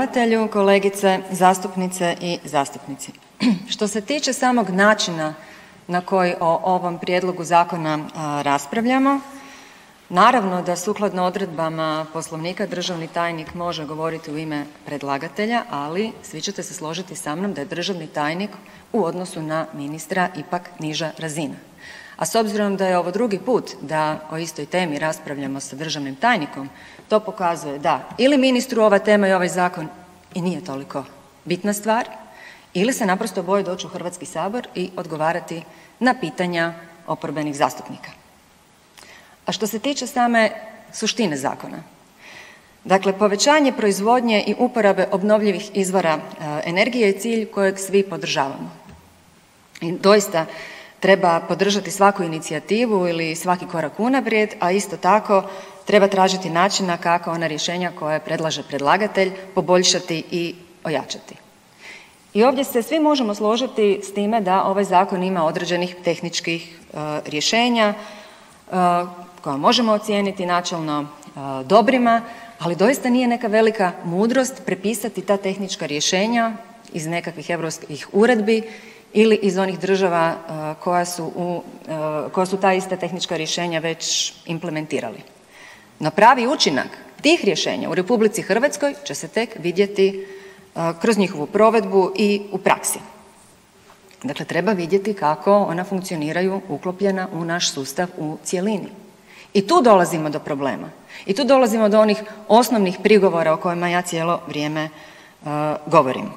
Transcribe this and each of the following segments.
Predsjedavatelju, kolegice zastupnice i zastupnici. Što se tiče samog načina na koji o ovom prijedlogu zakona raspravljamo, naravno da sukladno odredbama Poslovnika državni tajnik može govoriti u ime predlagatelja, ali svi ćete se složiti sa mnom da je državni tajnik u odnosu na ministra ipak niža razina. A s obzirom da je ovo drugi put da o istoj temi raspravljamo sa državnim tajnikom, to pokazuje da ili ministru ova tema i ovaj zakon i nije toliko bitna stvar ili se naprosto boji doći u Hrvatski sabor i odgovarati na pitanja oporbenih zastupnika. A što se tiče same suštine zakona, dakle povećanje proizvodnje i uporabe obnovljivih izvora energije je cilj kojeg svi podržavamo. I doista treba podržati svaku inicijativu ili svaki korak unaprijed, a isto tako treba tražiti načina kako ona rješenja koje predlaže predlagatelj poboljšati i ojačati. I ovdje se svi možemo složiti s time da ovaj zakon ima određenih tehničkih rješenja koja možemo ocijeniti načelno dobrima, ali doista nije neka velika mudrost prepisati ta tehnička rješenja iz nekakvih europskih uredbi ili iz onih država koja su ta ista tehnička rješenja već implementirali. No pravi učinak tih rješenja u RH će se tek vidjeti kroz njihovu provedbu i u praksi. Dakle, treba vidjeti kako ona funkcioniraju uklopljena u naš sustav u cjelini. I tu dolazimo do problema. I tu dolazimo do onih osnovnih prigovora o kojima ja cijelo vrijeme govorim.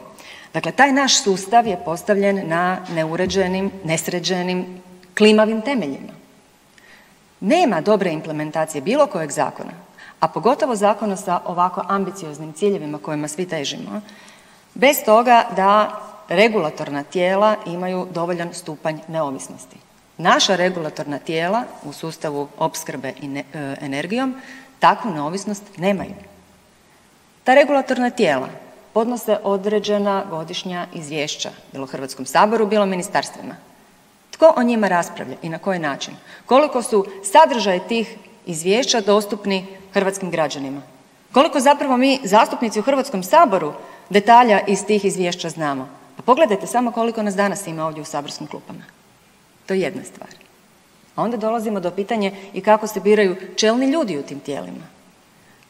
Dakle, taj naš sustav je postavljen na neuređenim, nesređenim, klimavim temeljima. Nema dobre implementacije bilo kojeg zakona, a pogotovo zakona sa ovako ambicioznim ciljevima kojima svi težimo, bez toga da regulatorna tijela imaju dovoljan stupanj neovisnosti. Naša regulatorna tijela u sustavu opskrbe energijom takvu neovisnost nemaju. Ta regulatorna tijela podnose određena godišnja izvješća, bilo Hrvatskom saboru, bilo ministarstvima. Tko o njima raspravlja i na koji način? Koliko su sadržaji tih izvješća dostupni hrvatskim građanima? Koliko zapravo mi zastupnici u Hrvatskom saboru detalja iz tih izvješća znamo? Pa pogledajte samo koliko nas danas ima ovdje u saborskim klupama. To je jedna stvar. A onda dolazimo do pitanja i kako se biraju čelni ljudi u tim tijelima.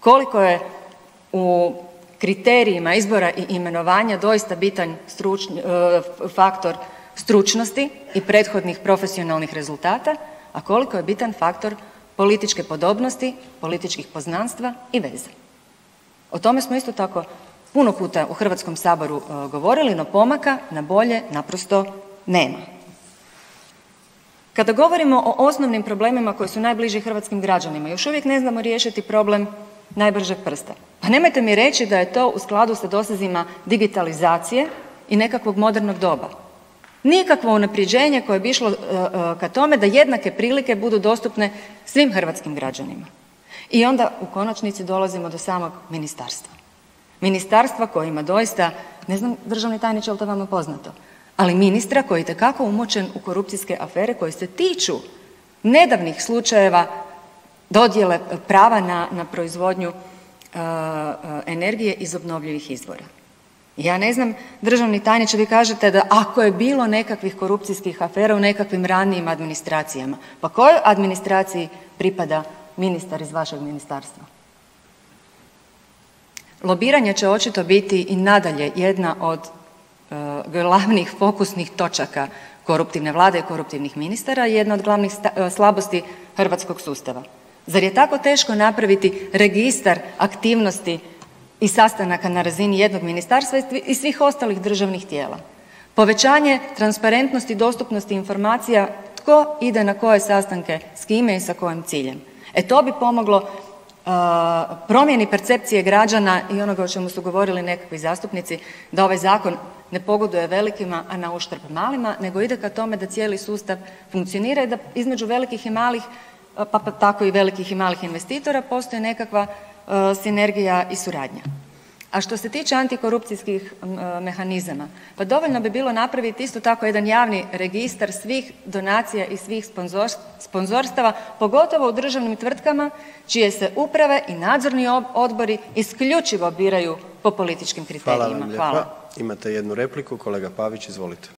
Koliko je u kriterijima izbora i imenovanja doista bitan faktor stručnosti i prethodnih profesionalnih rezultata, a koliko je bitan faktor političke podobnosti, političkih poznanstva i veze. O tome smo isto tako puno puta u Hrvatskom saboru govorili, no pomaka na bolje naprosto nema. Kada govorimo o osnovnim problemima koji su najbliži hrvatskim građanima, još uvijek ne znamo riješiti problem najbržeg prsta. Pa nemojte mi reći da je to u skladu sa dosezima digitalizacije i nekakvog modernog doba. Nikakvo unapređenje koje bi išlo ka tome da jednake prilike budu dostupne svim hrvatskim građanima. I onda u konačnici dolazimo do samog ministarstva. Ministarstva koje ima doista, ne znam državni tajniče jel to vama poznato, ali ministra koji je itekako umočen u korupcijske afere koje se tiču nedavnih slučajeva dodjele prava na proizvodnju energije iz obnovljivih izvora. Ja ne znam, državni tajniče, vi kažete da ako je bilo nekakvih korupcijskih afera u nekakvim ranijim administracijama, pa kojoj administraciji pripada ministar iz vašeg ministarstva? Lobiranje će očito biti i nadalje jedna od glavnih fokusnih točaka koruptivne vlade i koruptivnih ministara i jedna od glavnih slabosti hrvatskog sustava. Zar je tako teško napraviti registar aktivnosti i sastanaka na razini jednog ministarstva i svih ostalih državnih tijela? Povećanje transparentnosti i dostupnosti informacija tko ide na koje sastanke, s kime i sa kojim ciljem. To bi pomoglo promjeni percepcije građana i onoga o čemu su govorili nekakvi zastupnici, da ovaj zakon ne pogoduje velikima, a na uštrb malima, nego ide ka tome da cijeli sustav funkcionira i da između velikih i malih, pa tako i velikih i malih investitora postoji nekakva sinergija i suradnja. A što se tiče antikorupcijskih mehanizama, pa dovoljno bi bilo napraviti isto tako jedan javni registar svih donacija i svih sponzorstava, pogotovo u državnim tvrtkama čije se uprave i nadzorni odbori isključivo biraju po političkim kriterijima. Hvala vam lijepa. Imate jednu repliku, kolega Pavić, izvolite.